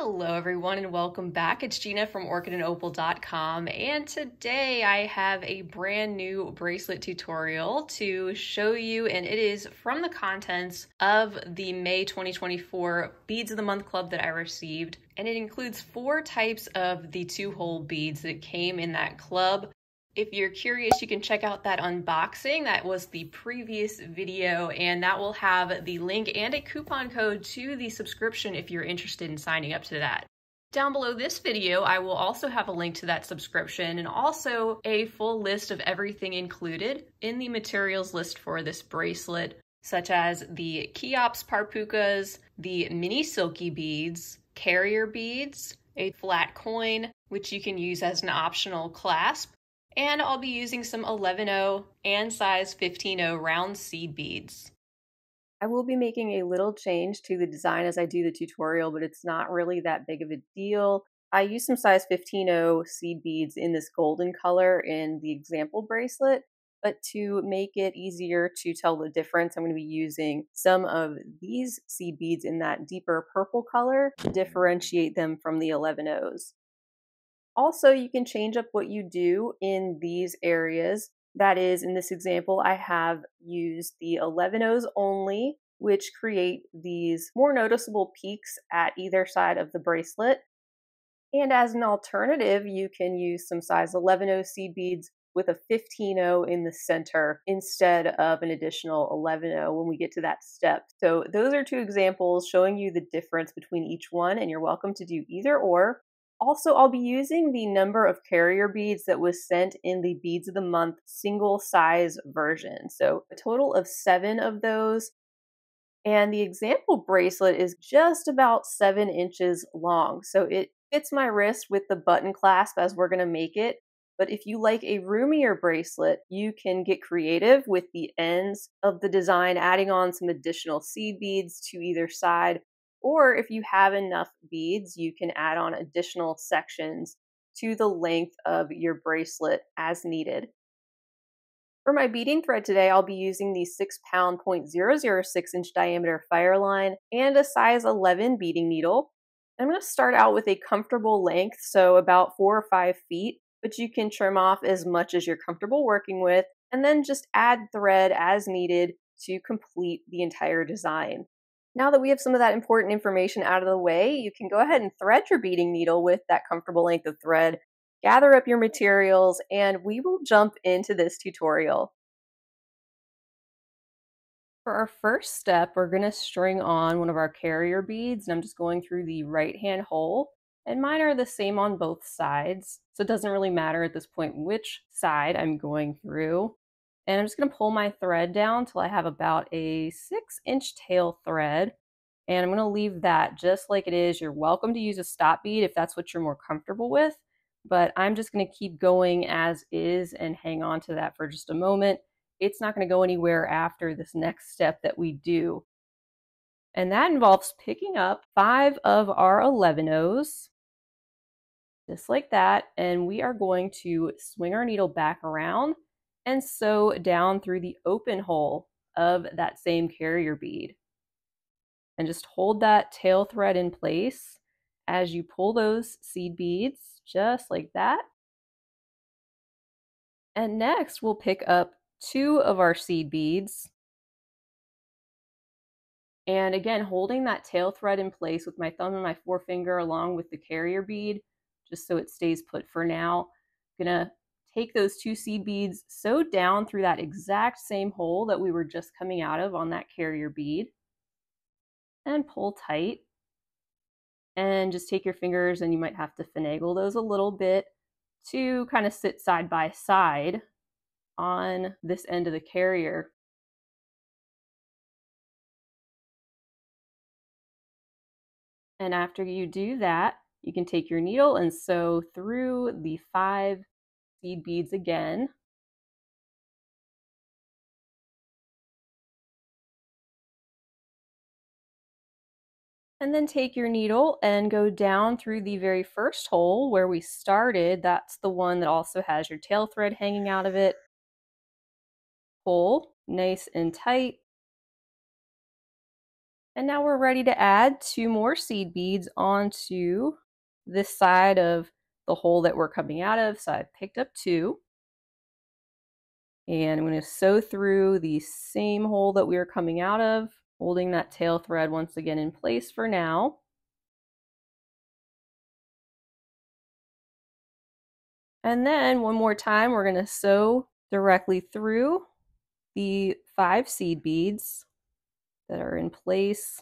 Hello everyone and welcome back. It's Gina from orchidandopal.com, and today I have a brand new bracelet tutorial to show you, and it is from the contents of the May 2024 Beads of the Month Club that I received, and it includes 4 types of the 2-hole beads that came in that club. If you're curious, you can check out that unboxing. That was the previous video, and that will have the link and a coupon code to the subscription if you're interested in signing up to that. Down below this video, I will also have a link to that subscription and also a full list of everything included in the materials list for this bracelet, such as the Kheops Par Pucas, the mini Silky beads, carrier beads, a flat coin, which you can use as an optional clasp, and I'll be using some 11/0 and size 15/0 round seed beads. I will be making a little change to the design as I do the tutorial, but it's not really that big of a deal. I used some size 15/0 seed beads in this golden color in the example bracelet, but to make it easier to tell the difference, I'm going to be using some of these seed beads in that deeper purple color to differentiate them from the 11/0s. Also, you can change up what you do in these areas. That is, in this example, I have used the 11/0s only, which create these more noticeable peaks at either side of the bracelet. And as an alternative, you can use some size 11/0 seed beads with a 15/0 in the center instead of an additional 11/0 when we get to that step. So those are 2 examples showing you the difference between each one, and you're welcome to do either or. Also, I'll be using the number of carrier beads that was sent in the Beads of the Month single size version. So a total of 7 of those. And the example bracelet is just about 7 inches long. So it fits my wrist with the button clasp as we're going to make it. But if you like a roomier bracelet, you can get creative with the ends of the design, adding on some additional seed beads to either side. Or if you have enough beads, you can add on additional sections to the length of your bracelet as needed. For my beading thread today, I'll be using the 6-pound 0.006-inch diameter Fireline and a size 11 beading needle. I'm going to start out with a comfortable length, so about 4 or 5 feet, but you can trim off as much as you're comfortable working with, and then just add thread as needed to complete the entire design. Now that we have some of that important information out of the way, you can go ahead and thread your beading needle with that comfortable length of thread, gather up your materials, and we will jump into this tutorial. For our first step, we're going to string on one of our carrier beads, and I'm just going through the right-hand hole, and mine are the same on both sides, so it doesn't really matter at this point which side I'm going through. And I'm just going to pull my thread down till I have about a 6-inch tail thread. And I'm going to leave that just like it is. You're welcome to use a stop bead if that's what you're more comfortable with. But I'm just going to keep going as is and hang on to that for just a moment. It's not going to go anywhere after this next step that we do. And that involves picking up 5 of our 11/0s. Just like that. And we are going to swing our needle back around and sew down through the open hole of that same carrier bead. And just hold that tail thread in place as you pull those seed beads, just like that. And next, we'll pick up 2 of our seed beads. And again, holding that tail thread in place with my thumb and my forefinger along with the carrier bead, just so it stays put for now. I'm gonna take those 2 seed beads, sew down through that exact same hole that we were just coming out of on that carrier bead, and pull tight. And just take your fingers, and you might have to finagle those a little bit to kind of sit side by side on this end of the carrier. And after you do that, you can take your needle and sew through the 5 seed beads again. And then take your needle and go down through the very first hole where we started. That's the one that also has your tail thread hanging out of it. Pull nice and tight. And now we're ready to add 2 more seed beads onto this side of the hole that we're coming out of. So I picked up 2. And I'm going to sew through the same hole that we were coming out of, holding that tail thread once again in place for now. And then one more time, we're going to sew directly through the 5 seed beads that are in place.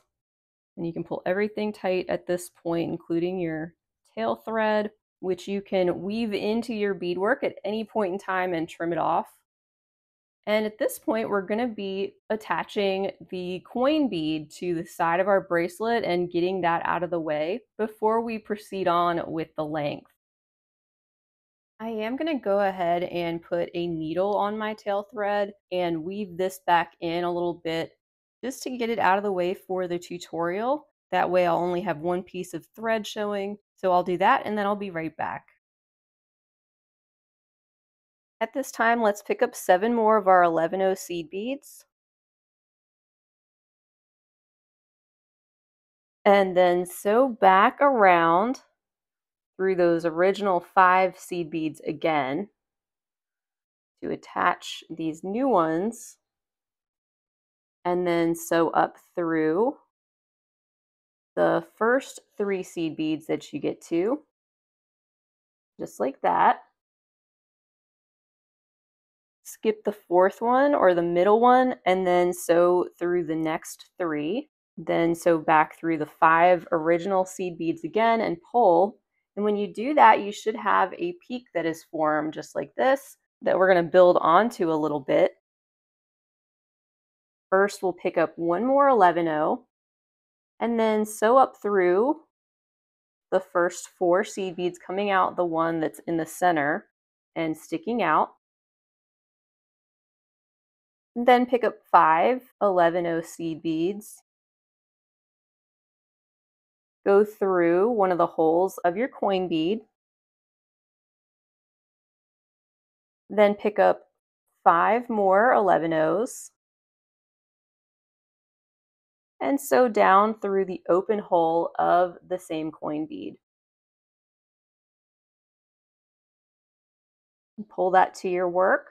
And you can pull everything tight at this point, including your tail thread, which you can weave into your beadwork at any point in time and trim it off. And at this point, we're going to be attaching the coin bead to the side of our bracelet and getting that out of the way before we proceed on with the length. I am going to go ahead and put a needle on my tail thread and weave this back in a little bit just to get it out of the way for the tutorial. That way I'll only have one piece of thread showing. So I'll do that and then I'll be right back. At this time, let's pick up 7 more of our 11-0 seed beads. And then sew back around through those original 5 seed beads again to attach these new ones. And then sew up through the first 3 seed beads that you get to, just like that. Skip the 4th one or the middle one and then sew through the next 3. Then sew back through the 5 original seed beads again and pull. And when you do that, you should have a peak that is formed just like this that we're going to build onto a little bit. First, we'll pick up 1 more 11-0 and then sew up through the first 4 seed beads, coming out the one that's in the center and sticking out. And then pick up 5 11-0 seed beads. Go through one of the holes of your coin bead. Then pick up 5 more 11-0s. And sew down through the open hole of the same coin bead. Pull that to your work.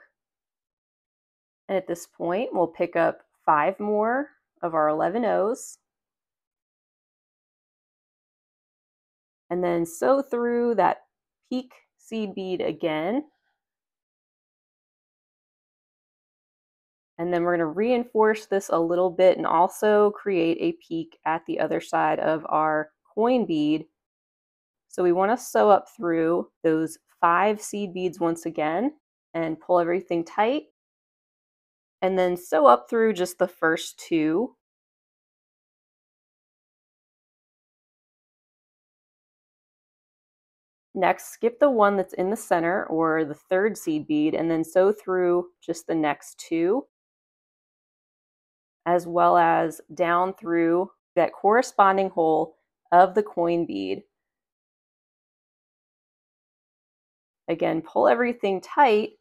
And at this point, we'll pick up 5 more of our 11-0s. And then sew through that peak seed bead again. And then we're going to reinforce this a little bit and also create a peak at the other side of our coin bead. So we want to sew up through those 5 seed beads once again and pull everything tight. And then sew up through just the first 2. Next, skip the one that's in the center or the 3rd seed bead and then sew through just the next 2, as well as down through that corresponding hole of the coin bead. Again, pull everything tight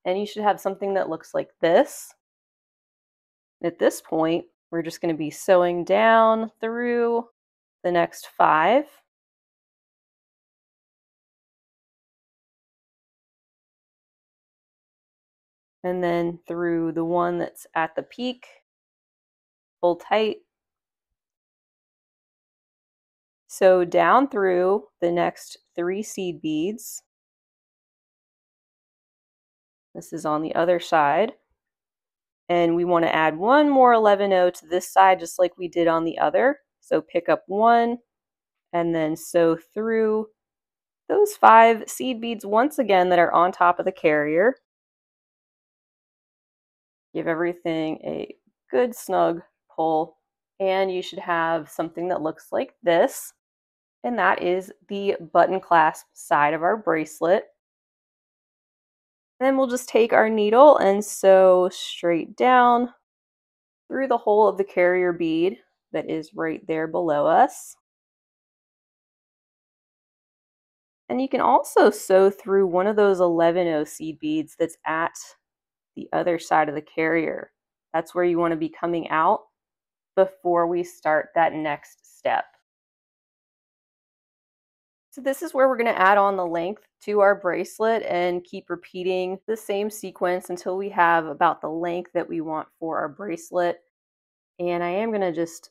and you should have something that looks like this. At this point, we're just going to be sewing down through the next 5. And then through the one that's at the peak, pull tight. Sew down through the next 3 seed beads. This is on the other side. And we want to add 1 more 11-0 to this side, just like we did on the other. So pick up 1 and then sew through those 5 seed beads once again that are on top of the carrier. Give everything a good snug pull, and you should have something that looks like this. And that is the button clasp side of our bracelet. Then we'll just take our needle and sew straight down through the hole of the carrier bead that is right there below us. And you can also sew through one of those 11-0 seed beads that's at the other side of the carrier. That's where you want to be coming out. before we start that next step. So this is where we're going to add on the length to our bracelet and keep repeating the same sequence until we have about the length that we want for our bracelet. And I am going to just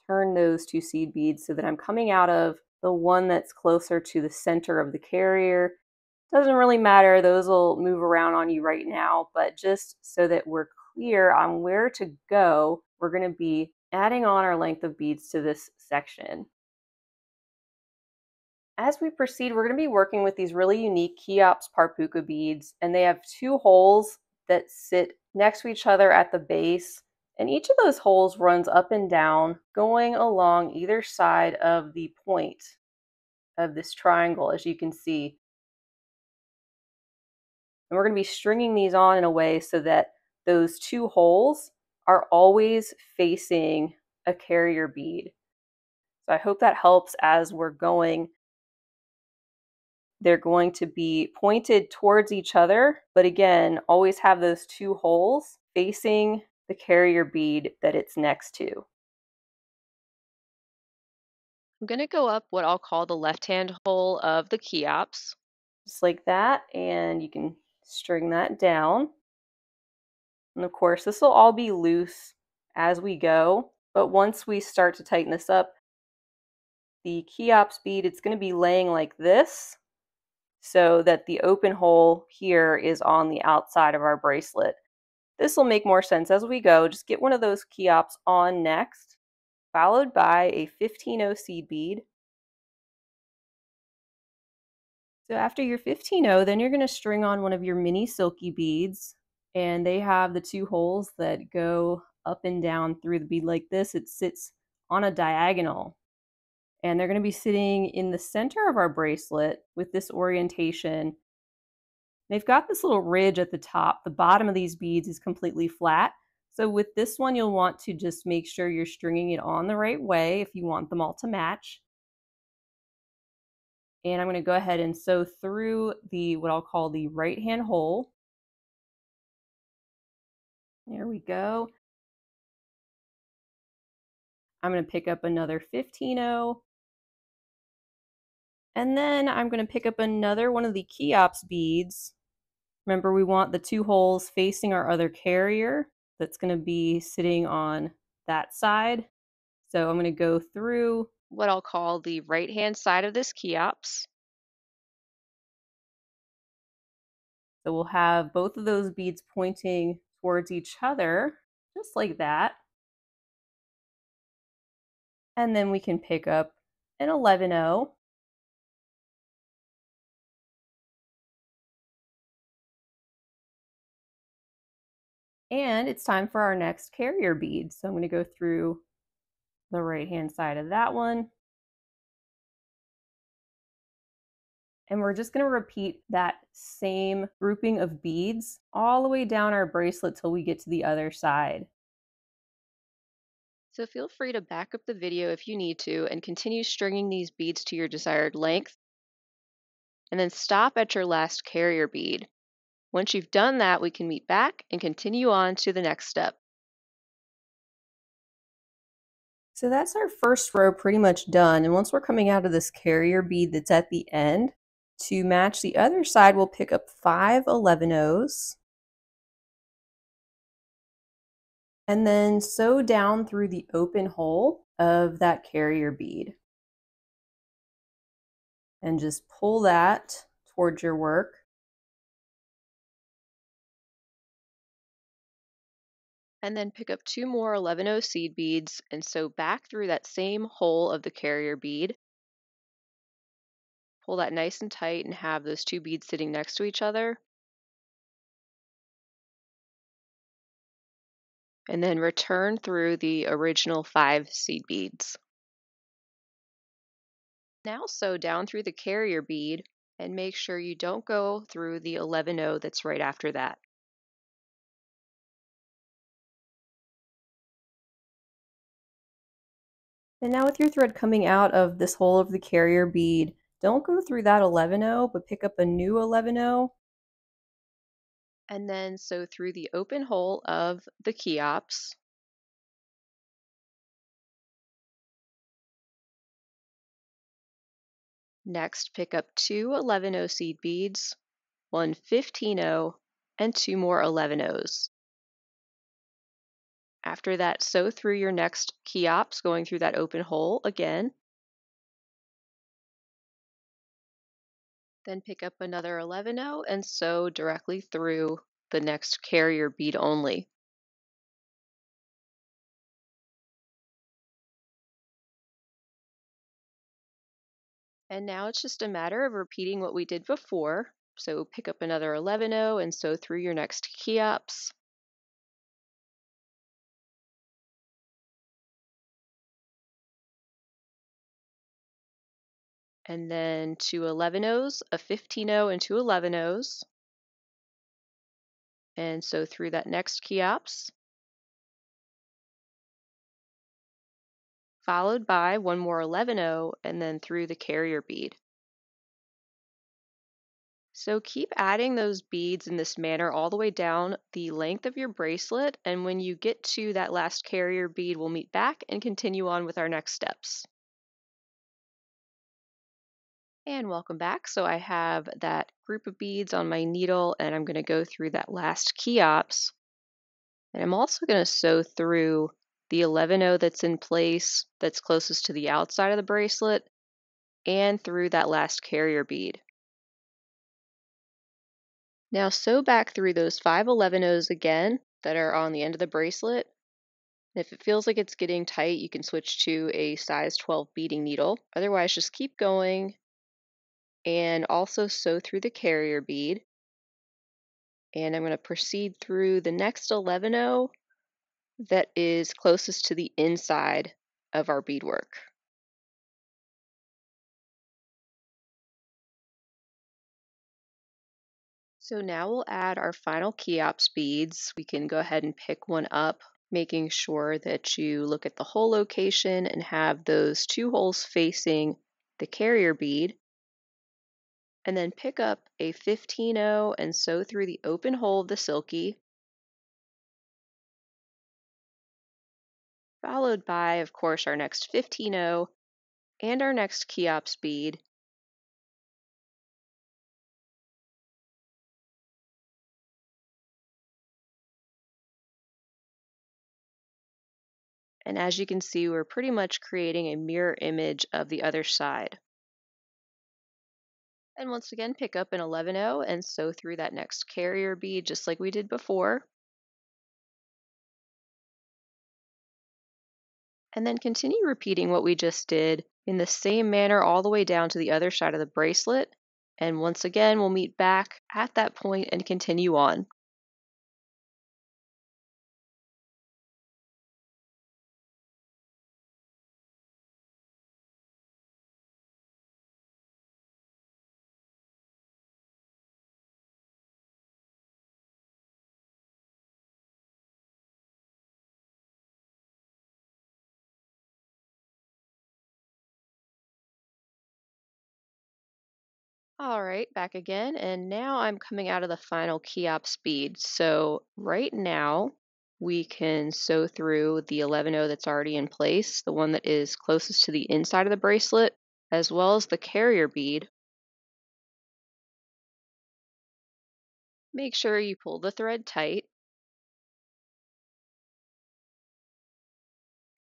turn those 2 seed beads so that I'm coming out of the one that's closer to the center of the carrier. Doesn't really matter, those will move around on you right now, but just so that we're clear on where to go, we're going to be adding on our length of beads to this section. As we proceed, we're going to be working with these really unique Kheops Par Puca beads, and they have 2 holes that sit next to each other at the base, and each of those holes runs up and down, going along either side of the point of this triangle, as you can see. And we're going to be stringing these on in a way so that those 2 holes are always facing a carrier bead. So I hope that helps as we're going. They're going to be pointed towards each other, but again, always have those 2 holes facing the carrier bead that it's next to. I'm going to go up what I'll call the left-hand hole of the Kheops. Just like that, and you can string that down. And of course, this will all be loose as we go, but once we start to tighten this up, the Kheops bead, it's going to be laying like this, so that the open hole here is on the outside of our bracelet. This will make more sense as we go. Just get one of those Kheops on next, followed by a 15-0 seed bead. So after your 15-0, then you're going to string on one of your mini Silky beads, and they have the 2 holes that go up and down through the bead like this. It sits on a diagonal, and they're going to be sitting in the center of our bracelet with this orientation. They've got this little ridge at the top. The bottom of these beads is completely flat. So with this one, you'll want to just make sure you're stringing it on the right way if you want them all to match. And I'm going to go ahead and sew through the what I'll call the right hand hole. There we go. I'm going to pick up another 15-0. And then I'm going to pick up another one of the Kheops beads. Remember, we want the 2 holes facing our other carrier that's going to be sitting on that side. So I'm going to go through what I'll call the right-hand side of this Kheops. So we'll have both of those beads pointing towards each other, just like that. And then we can pick up an 11-0. And it's time for our next carrier bead. So I'm going to go through the right-hand side of that one. And we're just going to repeat that same grouping of beads all the way down our bracelet till we get to the other side. So feel free to back up the video if you need to and continue stringing these beads to your desired length. And then stop at your last carrier bead. Once you've done that, we can meet back and continue on to the next step. So that's our first row pretty much done. And once we're coming out of this carrier bead that's at the end, to match the other side, we'll pick up 5 11-0s. And then sew down through the open hole of that carrier bead. And just pull that towards your work. And then pick up 2 more 11-0 seed beads and sew back through that same hole of the carrier bead. Pull that nice and tight and have those 2 beads sitting next to each other. And then return through the original 5 seed beads. Now sew down through the carrier bead and make sure you don't go through the 11-0 that's right after that. And now with your thread coming out of this hole of the carrier bead, don't go through that 11-0, but pick up a new 11-0. And then sew through the open hole of the Kheops. Next, pick up two 11-0 seed beads, one 15-0, and two more 11-0s. After that, sew through your next Kheops, going through that open hole again. Then pick up another 11-0 and sew directly through the next carrier bead only. And now it's just a matter of repeating what we did before. So pick up another 11-0 and sew through your next Kheops. And then two 11-0s, a 15-0 and two 11-0s. And sew through that next Kheops. Followed by one more 11-0 and then through the carrier bead. So keep adding those beads in this manner all the way down the length of your bracelet, and when you get to that last carrier bead, we'll meet back and continue on with our next steps. And welcome back. So I have that group of beads on my needle, and I'm going to go through that last Kheops. And I'm also going to sew through the 11-0 that's in place, that's closest to the outside of the bracelet, and through that last carrier bead. Now sew back through those 5 11-0s again that are on the end of the bracelet. And if it feels like it's getting tight, you can switch to a size 12 beading needle. Otherwise, just keep going and also sew through the carrier bead. And I'm going to proceed through the next 11-0 that is closest to the inside of our beadwork. So now we'll add our final Kheops beads. We can go ahead and pick one up, making sure that you look at the hole location and have those two holes facing the carrier bead. And then pick up a 15-0 and sew through the open hole of the Silky, followed by, of course, our next 15-0 and our next Kheops bead. And as you can see, we're pretty much creating a mirror image of the other side. And once again, pick up an 11-0 and sew through that next carrier bead just like we did before. And then continue repeating what we just did in the same manner all the way down to the other side of the bracelet. And once again, we'll meet back at that point and continue on. All right, back again, and now I'm coming out of the final Kheops bead. So right now, we can sew through the 11-0 that's already in place, the one that is closest to the inside of the bracelet, as well as the carrier bead. Make sure you pull the thread tight.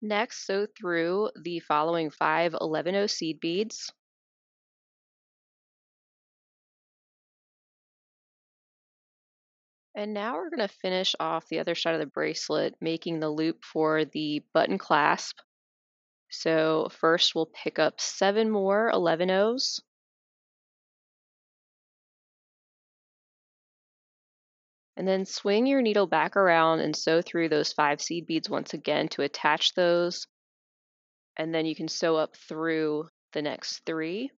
Next, sew through the following 5 11-0 seed beads. And now we're going to finish off the other side of the bracelet, making the loop for the button clasp. So first we'll pick up 7 more 11-0s. And then swing your needle back around and sew through those 5 seed beads once again to attach those. And then you can sew up through the next 3.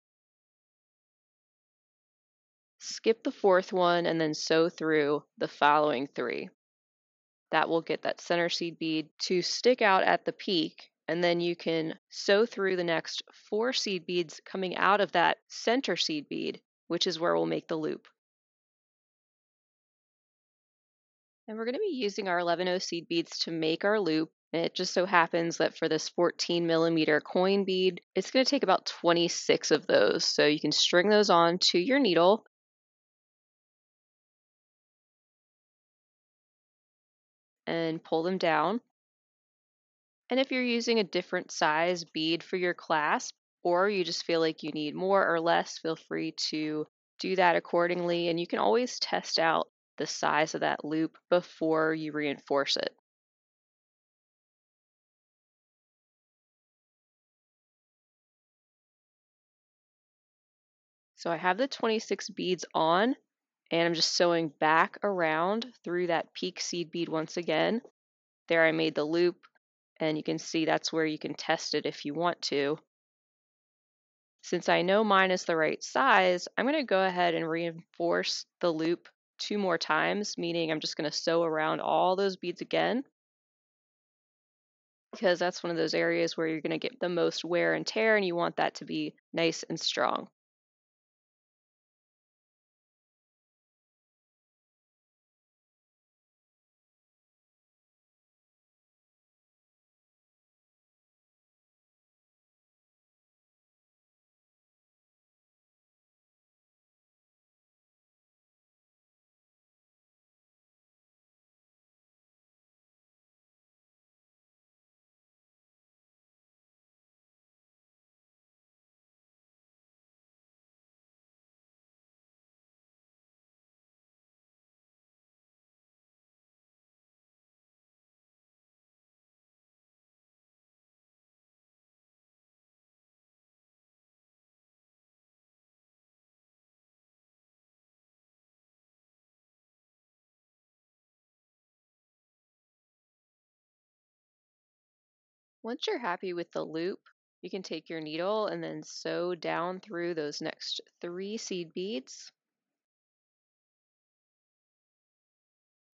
Skip the 4th one and then sew through the following 3. That will get that center seed bead to stick out at the peak, and then you can sew through the next 4 seed beads coming out of that center seed bead, which is where we'll make the loop. And we're going to be using our 11-0 seed beads to make our loop, And it just so happens that for this 14mm coin bead, it's going to take about 26 of those. So you can string those on to your needle. And pull them down. And if you're using a different size bead for your clasp, or you just feel like you need more or less, feel free to do that accordingly. And you can always test out the size of that loop before you reinforce it. So I have the 26 beads on, and I'm just sewing back around through that peak seed bead once again. There I made the loop, and you can see that's where you can test it if you want to. Since I know mine is the right size, I'm going to go ahead and reinforce the loop 2 more times, meaning I'm just going to sew around all those beads again, because that's one of those areas where you're going to get the most wear and tear, and you want that to be nice and strong. Once you're happy with the loop, you can take your needle and then sew down through those next 3 seed beads.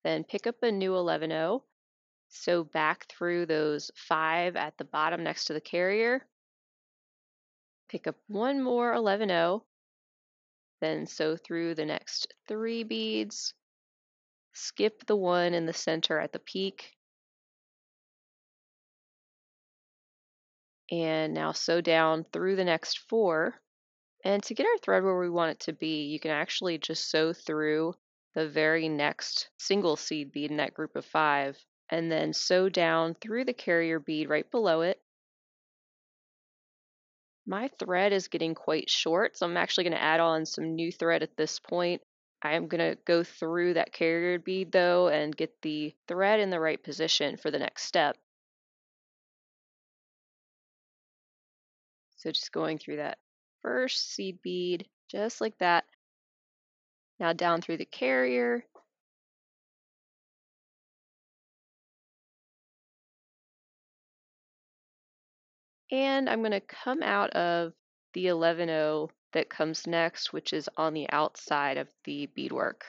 Then pick up a new 11-0, sew back through those 5 at the bottom next to the carrier. Pick up one more 11-0, then sew through the next 3 beads. Skip the one in the center at the peak. And now sew down through the next 4. And to get our thread where we want it to be, you can actually just sew through the very next single seed bead in that group of 5, and then sew down through the carrier bead right below it. My thread is getting quite short, so I'm actually going to add on some new thread at this point. I am going to go through that carrier bead though and get the thread in the right position for the next step. So just going through that first seed bead, just like that. Now down through the carrier. And I'm going to come out of the 11-0 that comes next, which is on the outside of the beadwork.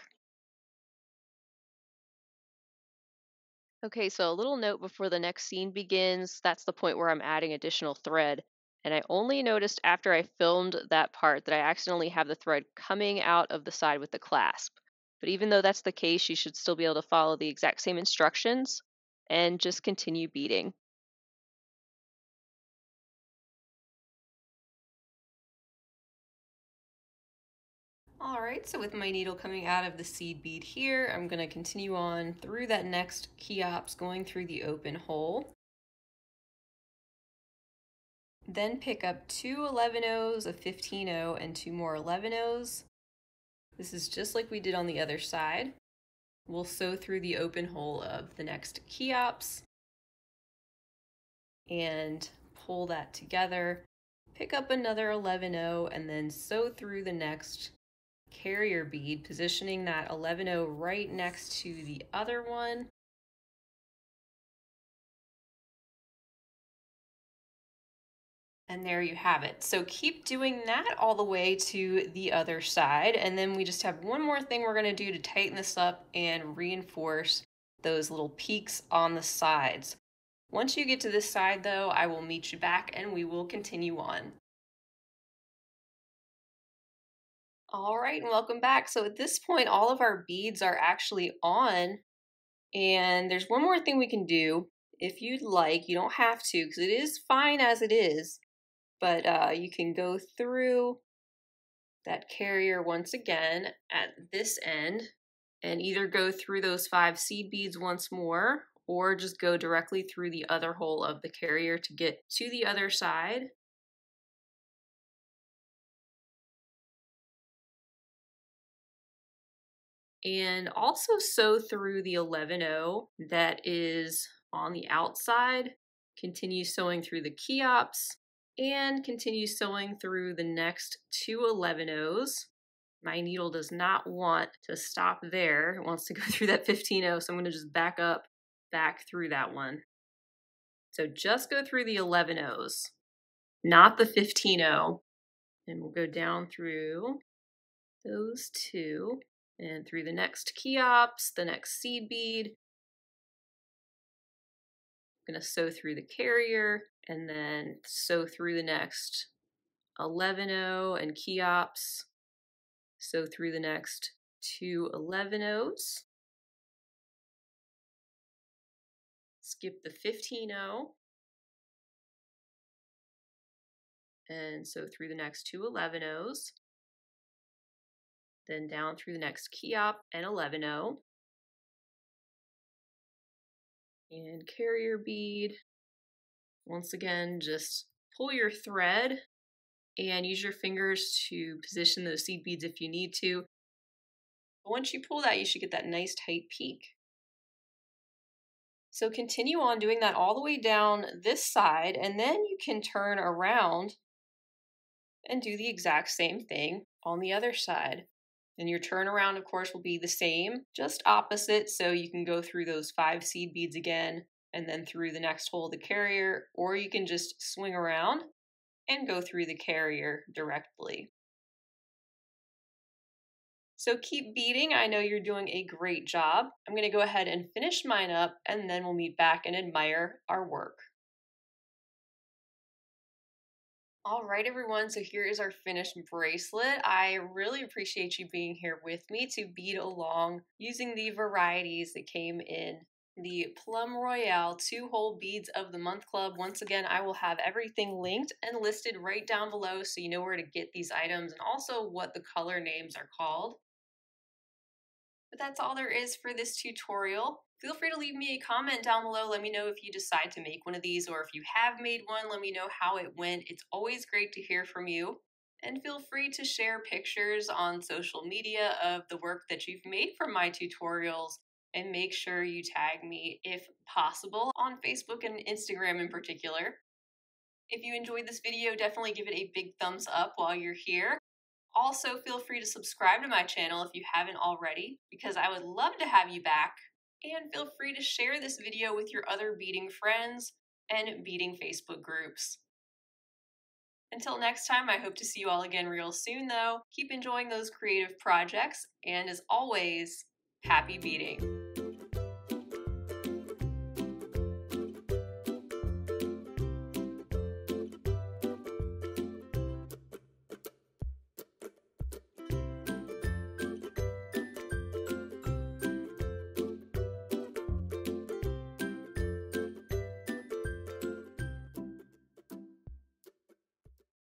Okay, so a little note before the next scene begins, that's the point where I'm adding additional thread. And I only noticed after I filmed that part that I accidentally have the thread coming out of the side with the clasp. But even though that's the case, you should still be able to follow the exact same instructions and just continue beading. All right, so with my needle coming out of the seed bead here, I'm going to continue on through that next Kheops, going through the open hole. Then pick up 2 11-0s, a 15-0, and 2 more 11-0s. This is just like we did on the other side. We'll sew through the open hole of the next Kheops and pull that together. Pick up another 11-0 and then sew through the next carrier bead, positioning that 11-0 right next to the other one. And there you have it. So keep doing that all the way to the other side. And then we just have one more thing we're going to do to tighten this up and reinforce those little peaks on the sides. Once you get to this side though, I will meet you back and we will continue on. All right, and welcome back. So at this point, all of our beads are actually on. And there's one more thing we can do if you'd like. You don't have to because it is fine as it is, but you can go through that carrier once again at this end and either go through those 5 seed beads once more or just go directly through the other hole of the carrier to get to the other side. And also sew through the 11-0 that is on the outside. Continue sewing through the Kheops and continue sewing through the next 2 11-0s. My needle does not want to stop there. It wants to go through that 15-0, so I'm going to just back up, back through that one. So just go through the 11-0s, not the 15-0. And we'll go down through those 2 and through the next Kheops, the next seed bead. I'm going to sew through the carrier and then sew through the next 11-0 and Kheops. Sew through the next 2 11-0s. Skip the 15-0 and sew through the next 2 11-0s. Then down through the next Kheop and 11-0. And carrier bead. Once again, just pull your thread and use your fingers to position those seed beads if you need to. But once you pull that, you should get that nice tight peak. So continue on doing that all the way down this side, and then you can turn around and do the exact same thing on the other side. And your turnaround, of course, will be the same, just opposite. So you can go through those 5 seed beads again and then through the next hole of the carrier, or you can just swing around and go through the carrier directly. So keep beading. I know you're doing a great job. I'm going to go ahead and finish mine up, and then we'll meet back and admire our work. All right, everyone, so here is our finished bracelet. I really appreciate you being here with me to bead along using the varieties that came in the Plum Royale 2-hole Beads of the Month Club. Once again, I will have everything linked and listed right down below so you know where to get these items and also what the color names are called. But that's all there is for this tutorial. Feel free to leave me a comment down below. Let me know if you decide to make one of these, or if you have made one, let me know how it went. It's always great to hear from you. And feel free to share pictures on social media of the work that you've made from my tutorials, and make sure you tag me if possible on Facebook and Instagram in particular. If you enjoyed this video, definitely give it a big thumbs up while you're here. Also, feel free to subscribe to my channel if you haven't already, because I would love to have you back. And feel free to share this video with your other beading friends and beading Facebook groups. Until next time, I hope to see you all again real soon though. Keep enjoying those creative projects, and as always, happy beading!